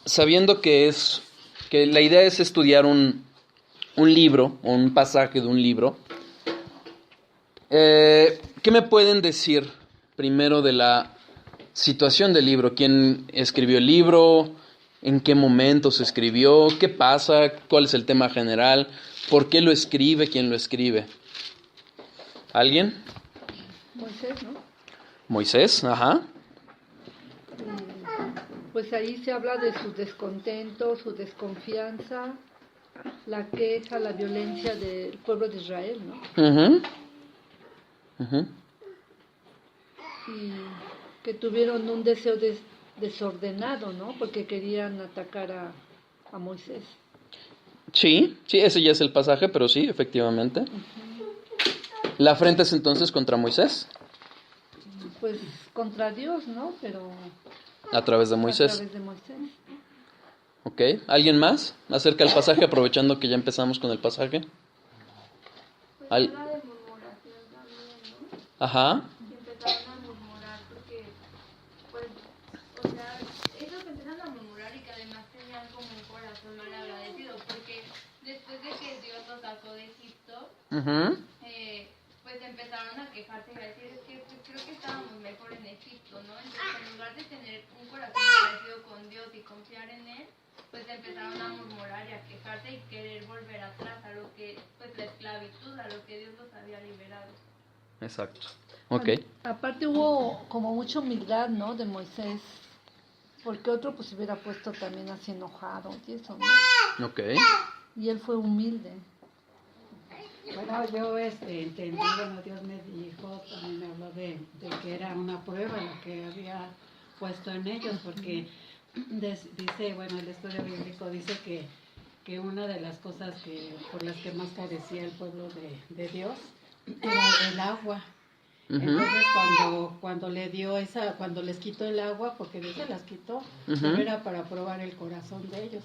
Sabiendo que la idea es estudiar un libro, o un pasaje de un libro, ¿qué me pueden decir primero de la situación del libro? ¿Quién escribió el libro? ¿En qué momento se escribió? ¿Qué pasa? ¿Cuál es el tema general? ¿Por qué lo escribe? ¿Quién lo escribe? ¿Alguien? Moisés, ¿no? Moisés, ajá. Pues ahí se habla de su descontento, su desconfianza, la queja, la violencia del pueblo de Israel, ¿no? Uh-huh. Uh-huh. Y que tuvieron un deseo desordenado, ¿no? Porque querían atacar a Moisés. Sí, ese ya es el pasaje, pero sí, efectivamente. ¿La afrenta es entonces contra Moisés? Pues contra Dios, ¿no? Pero a través de Moisés. A través de Moisés. Ok, ¿alguien más acerca del pasaje, aprovechando que ya empezamos con el pasaje? Pues habla de murmuración también, ¿no? Ajá. Y empezaron a murmurar porque, pues, o sea, ellos empezaron a murmurar y que además tenían como un corazón mal agradecido, porque después de que Dios los sacó de Egipto, Uh-huh. pues empezaron a quejarse y a decir, es que pues, creo que estábamos mejor en Egipto, ¿no? Entonces, en lugar de tener un corazón agradecido con Dios y confiar en Él, pues empezaron a murmurar y a quejarse y querer volver atrás a lo que, pues la esclavitud, a lo que Dios los había liberado. Exacto. Ok. Aparte hubo como mucha humildad, ¿no? De Moisés, porque otro pues se hubiera puesto también así enojado y eso, ¿no? Ok. Y él fue humilde. Bueno, yo entendí, bueno, Dios me dijo, también me habló de que era una prueba lo que había puesto en ellos, porque dice, bueno, el estudio bíblico dice que una de las cosas por las que más carecía el pueblo de Dios era el agua. Uh-huh. Entonces cuando le dio cuando les quitó el agua, porque Dios se las quitó, Uh-huh. era para probar el corazón de ellos,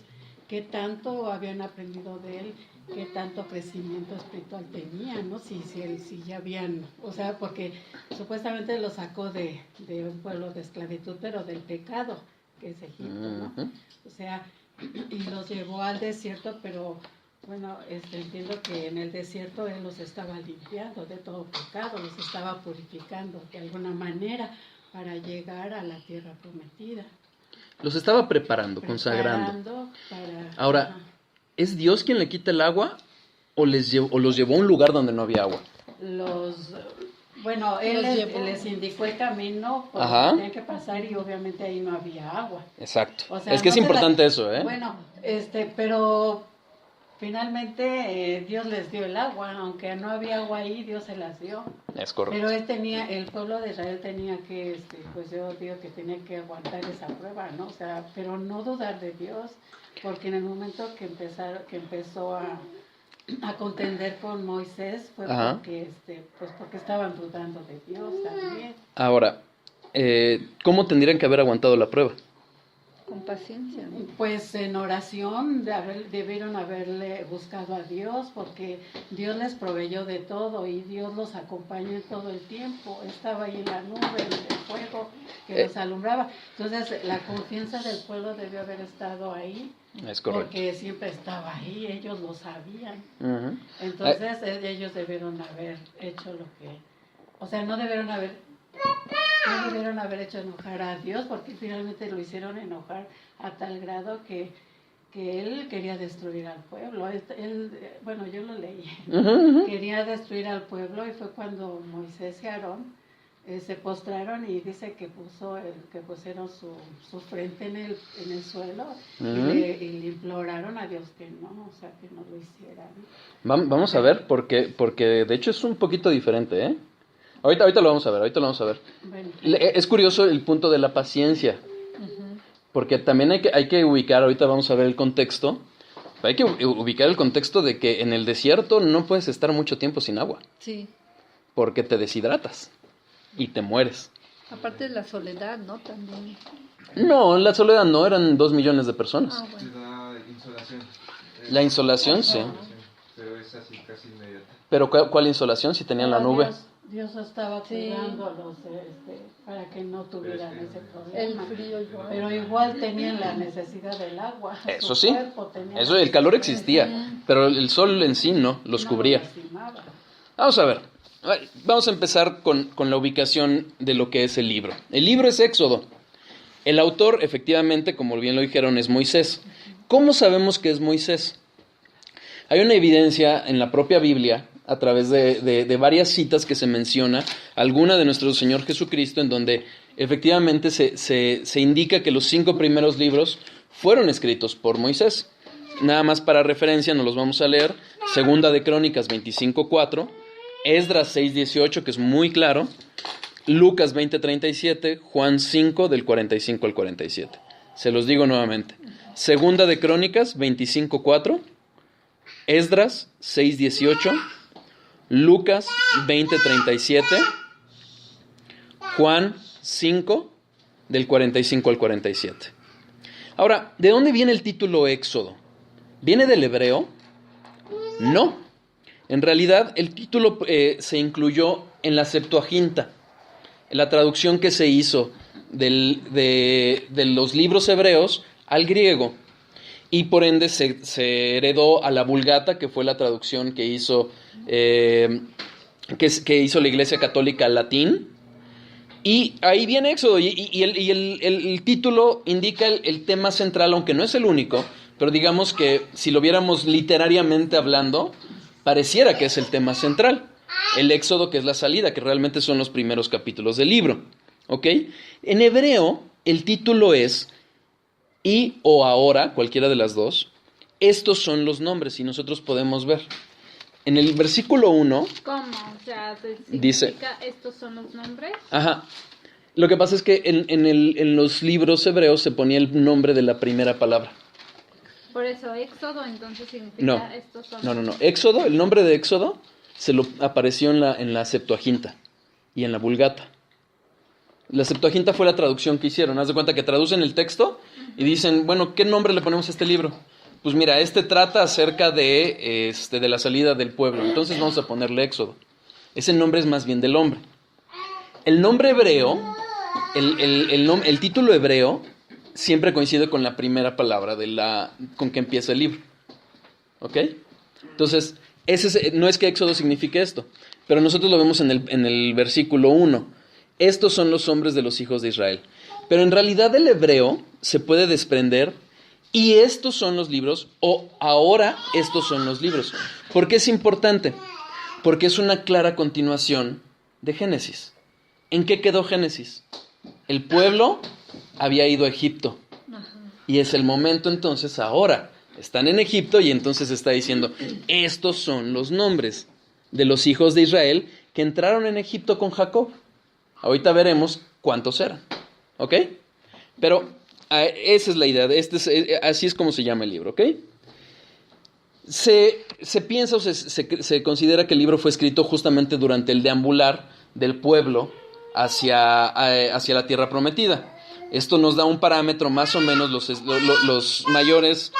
qué tanto habían aprendido de él, qué tanto crecimiento espiritual tenían, ¿no? Si ya habían, o sea, porque supuestamente los sacó de un pueblo de esclavitud, pero del pecado, que es Egipto, ¿no? Uh-huh. O sea, y los llevó al desierto, pero bueno, entiendo que en el desierto él los estaba limpiando de todo pecado, los estaba purificando de alguna manera para llegar a la tierra prometida. Los estaba preparando, consagrando. Ahora, Ajá. ¿es Dios quien le quita el agua o los llevó a un lugar donde no había agua? Bueno, él llevó. les indicó el camino por Ajá. donde tenían que pasar y obviamente ahí no había agua. Exacto. O sea, es que no es se importante eso, ¿eh? Bueno, pero finalmente Dios les dio el agua, aunque no había agua ahí, Dios se las dio. Es correcto. Pero el pueblo de Israel tenía que, pues yo digo que tenía que aguantar esa prueba, ¿no? O sea, pero no dudar de Dios, porque en el momento que empezó a contender con Moisés fue Ajá. porque estaban dudando de Dios también. Ahora, ¿cómo tendrían que haber aguantado la prueba? Con paciencia, ¿no? Pues en oración debieron haberle buscado a Dios, porque Dios les proveyó de todo y Dios los acompañó en todo el tiempo. Estaba ahí en la nube, en el fuego que los alumbraba. Entonces la confianza del pueblo debió haber estado ahí. Es correcto. Porque siempre estaba ahí, ellos lo sabían. Uh-huh. Entonces ellos debieron haber hecho lo que... O sea, no debieron haber hecho enojar a Dios, porque finalmente lo hicieron enojar a tal grado que él quería destruir al pueblo. Bueno, yo lo leí. Uh-huh. Quería destruir al pueblo y fue cuando Moisés y Aarón se postraron y dice que pusieron su frente en el suelo. Uh-huh. y le imploraron a Dios que no, o sea, que no lo hicieran. Vamos a ver, porque de hecho es un poquito diferente, ¿eh? Ahorita lo vamos a ver. Bueno, Es curioso el punto de la paciencia, porque también hay que ubicar, ahorita vamos a ver el contexto, hay que ubicar el contexto de que en el desierto no puedes estar mucho tiempo sin agua, Sí. porque te deshidratas y te mueres. Aparte de la soledad, ¿no? También. No, en la soledad no, eran 2 millones de personas. Ah, bueno. Te da insolación. La insolación, sí. Pero es así casi inmediata. Pero ¿cuál insolación si tenían la nube? Dios estaba cuidándolos para que no tuvieran ese problema. El frío igual. Pero igual tenían la necesidad del agua. Eso Su sí, cuerpo tenía eso, el calor existía, pero el sol en sí no, los no cubría. lastimaba. Vamos a ver, vamos a empezar con la ubicación de lo que es el libro. El libro es Éxodo. El autor, efectivamente, como bien lo dijeron, es Moisés. ¿Cómo sabemos que es Moisés? Hay una evidencia en la propia Biblia, a través de varias citas que se menciona, alguna de nuestro Señor Jesucristo, en donde efectivamente se indica que los 5 primeros libros fueron escritos por Moisés. Nada más para referencia, nos los vamos a leer. Segunda de Crónicas 25:4, Esdras 6:18, que es muy claro, Lucas 20:37, Juan 5 del 45 al 47. Se los digo nuevamente. Segunda de Crónicas 25:4, Esdras 6:18, Lucas 20:37, Juan 5 del 45 al 47. Ahora, ¿de dónde viene el título Éxodo? ¿Viene del hebreo? No. En realidad, el título se incluyó en la Septuaginta, la traducción que se hizo de los libros hebreos al griego. Y por ende se heredó a la Vulgata, que fue la traducción que hizo la Iglesia Católica al latín. Y ahí viene Éxodo. Y el título indica el tema central, aunque no es el único. Pero digamos que si lo viéramos literariamente hablando, pareciera que es el tema central. El Éxodo, que es la salida, que realmente son los primeros capítulos del libro. ¿Ok? En hebreo, el título es y o ahora, cualquiera de las dos. Estos son los nombres y nosotros podemos ver. En el versículo 1... ¿Cómo? O sea, dice, estos son los nombres. Ajá. Lo que pasa es que en los libros hebreos se ponía el nombre de la primera palabra. Por eso, Éxodo, entonces significa estos son. No. Éxodo, el nombre de Éxodo se lo apareció en la Septuaginta y en la Vulgata. La Septuaginta fue la traducción que hicieron. Haz de cuenta que traducen el texto y dicen, bueno, ¿qué nombre le ponemos a este libro? Pues mira, trata acerca de la salida del pueblo. Entonces vamos a ponerle Éxodo. Ese nombre es más bien del hombre. El nombre hebreo, el título hebreo, siempre coincide con la primera palabra con que empieza el libro. ¿Ok? Entonces, no es que Éxodo signifique esto, pero nosotros lo vemos en el versículo 1. Estos son los hombres de los hijos de Israel. Pero en realidad el hebreo se puede desprender y estos son los libros o ahora estos son los libros. ¿Por qué es importante? Porque es una clara continuación de Génesis. ¿En qué quedó Génesis? El pueblo había ido a Egipto. Y es el momento entonces ahora. Están en Egipto y entonces está diciendo, estos son los nombres de los hijos de Israel que entraron en Egipto con Jacob. Ahorita veremos cuántos eran, ¿ok? Pero esa es la idea, así es como se llama el libro, ¿ok? Se piensa o se considera que el libro fue escrito justamente durante el deambular del pueblo hacia la tierra prometida. Esto nos da un parámetro, más o menos los mayores...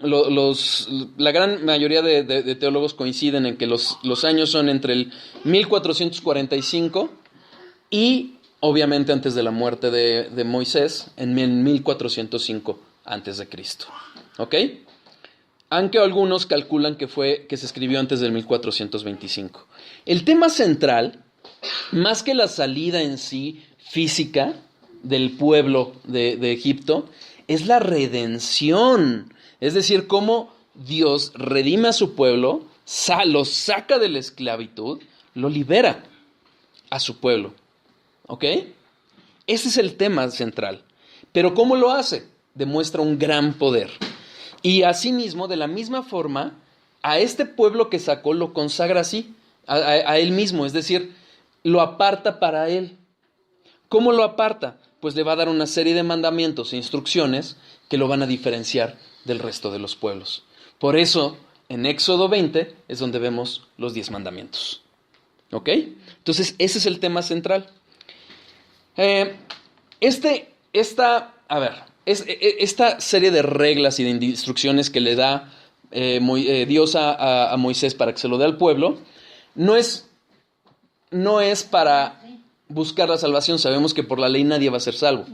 la gran mayoría de teólogos coinciden en que los años son entre el 1445 y obviamente antes de la muerte de Moisés en 1405 antes de Cristo. ¿Ok? Aunque algunos calculan que se escribió antes del 1425. El tema central, más que la salida en sí física del pueblo de Egipto, es la redención. Es decir, cómo Dios redime a su pueblo, lo saca de la esclavitud, lo libera a su pueblo. ¿Ok? Ese es el tema central. Pero ¿cómo lo hace? Demuestra un gran poder. Y asimismo, de la misma forma, a este pueblo que sacó lo consagra así, a él mismo. Es decir, lo aparta para él. ¿Cómo lo aparta? Pues le va a dar una serie de mandamientos e instrucciones que lo van a diferenciar del resto de los pueblos. Por eso, en Éxodo 20 es donde vemos los 10 mandamientos. ¿Ok? Entonces, ese es el tema central. Esta serie de reglas y de instrucciones que le da Dios a Moisés para que se lo dé al pueblo, no es no es para buscar la salvación. Sabemos que por la ley nadie va a ser salvo.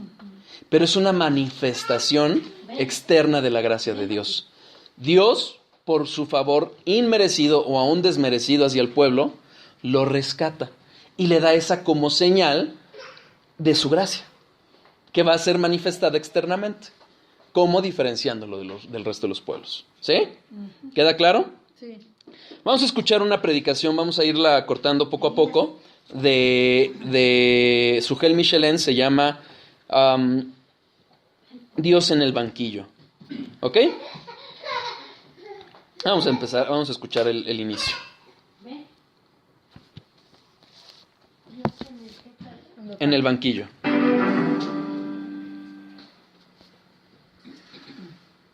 Pero es una manifestación externa de la gracia de Dios. Dios, por su favor inmerecido o aún desmerecido hacia el pueblo, lo rescata y le da esa como señal de su gracia, que va a ser manifestada externamente, como diferenciándolo del resto de los pueblos. ¿Sí? ¿Queda claro? Sí. Vamos a escuchar una predicación, vamos a irla cortando poco a poco, de Sujel Michelén, se llama Dios en el banquillo. ¿Ok? Vamos a empezar, vamos a escuchar el inicio. En el banquillo.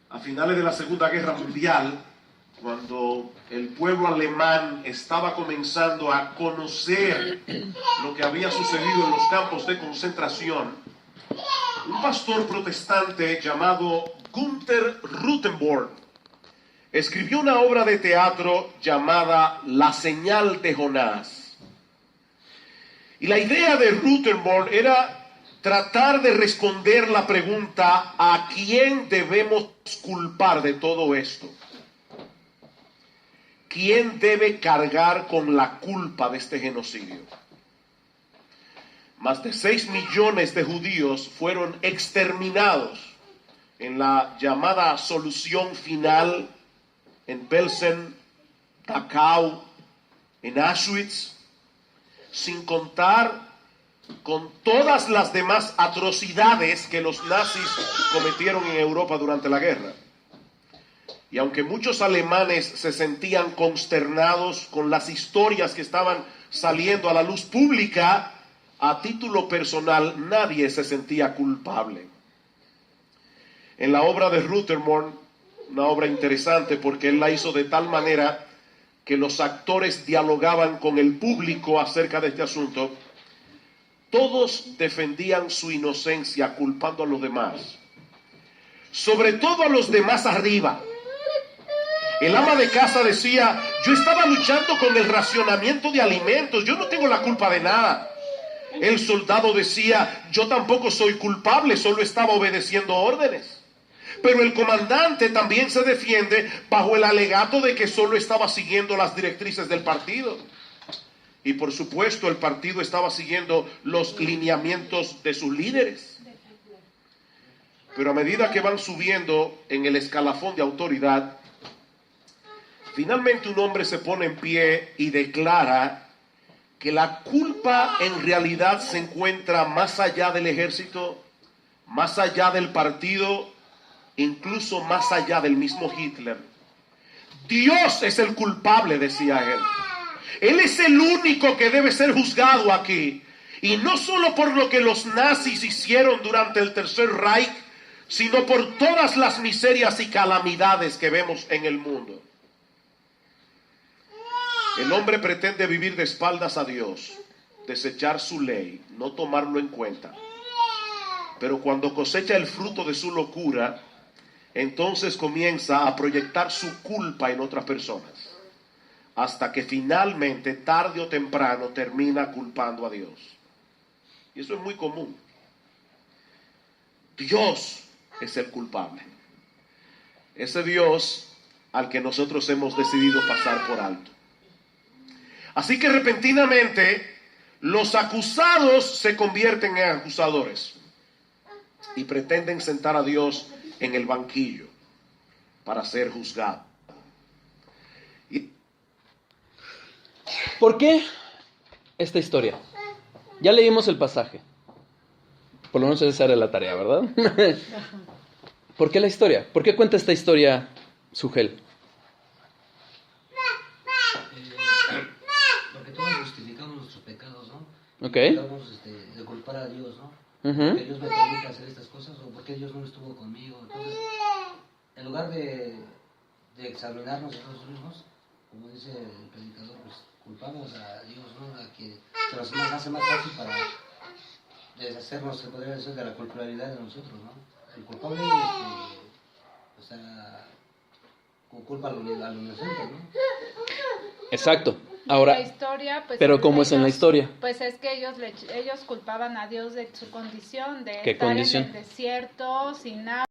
A finales de la Segunda Guerra Mundial, cuando el pueblo alemán estaba comenzando a conocer lo que había sucedido en los campos de concentración, un pastor protestante llamado Gunther Rutenborn escribió una obra de teatro llamada La señal de Jonás. Y la idea de Rutenborn era tratar de responder la pregunta: ¿a quién debemos culpar de todo esto? ¿Quién debe cargar con la culpa de este genocidio? Más de 6 millones de judíos fueron exterminados en la llamada solución final en Belsen, Dachau, en Auschwitz, sin contar con todas las demás atrocidades que los nazis cometieron en Europa durante la guerra. Y aunque muchos alemanes se sentían consternados con las historias que estaban saliendo a la luz pública, a título personal nadie se sentía culpable. En la obra de Rutenborn, una obra interesante porque él la hizo de tal manera que los actores dialogaban con el público acerca de este asunto, todos defendían su inocencia culpando a los demás, sobre todo a los de más arriba. El ama de casa decía: yo estaba luchando con el racionamiento de alimentos, yo no tengo la culpa de nada. El soldado decía: yo tampoco soy culpable, solo estaba obedeciendo órdenes. Pero el comandante también se defiende bajo el alegato de que solo estaba siguiendo las directrices del partido. Y por supuesto el partido estaba siguiendo los lineamientos de sus líderes. Pero a medida que van subiendo en el escalafón de autoridad, finalmente un hombre se pone en pie y declara que la culpa en realidad se encuentra más allá del ejército, más allá del partido, incluso más allá del mismo Hitler. Dios es el culpable, decía él. Él es el único que debe ser juzgado aquí. Y no solo por lo que los nazis hicieron durante el Tercer Reich, sino por todas las miserias y calamidades que vemos en el mundo. El hombre pretende vivir de espaldas a Dios, desechar su ley, no tomarlo en cuenta. Pero cuando cosecha el fruto de su locura, entonces comienza a proyectar su culpa en otras personas, hasta que finalmente, tarde o temprano, termina culpando a Dios. Y eso es muy común. Dios es el culpable. Ese Dios al que nosotros hemos decidido pasar por alto. Así que repentinamente los acusados se convierten en acusadores y pretenden sentar a Dios en el banquillo para ser juzgado. ¿Por qué esta historia? Ya leímos el pasaje. Por lo menos esa era la tarea, ¿verdad? ¿Por qué la historia? ¿Por qué cuenta esta historia Sujel? Porque todos justificamos nuestros pecados, ¿no? Ok. Tratamos de culpar a Dios, ¿no? Porque Dios me permite hacer estas cosas o porque Dios no estuvo conmigo. Entonces, en lugar de examinarnos a nosotros mismos, como dice el predicador, pues culpamos a Dios, ¿no? A que se nos hace más fácil para deshacernos, se podría decir, de la culpabilidad de nosotros, ¿no? El culpable, o sea, culpa al inocente, ¿no? Exacto. Ahora, la historia, pues, pero ¿cómo es en la historia? Pues es que ellos culpaban a Dios de su condición, de ¿Qué estar condición? en el desierto, sin agua.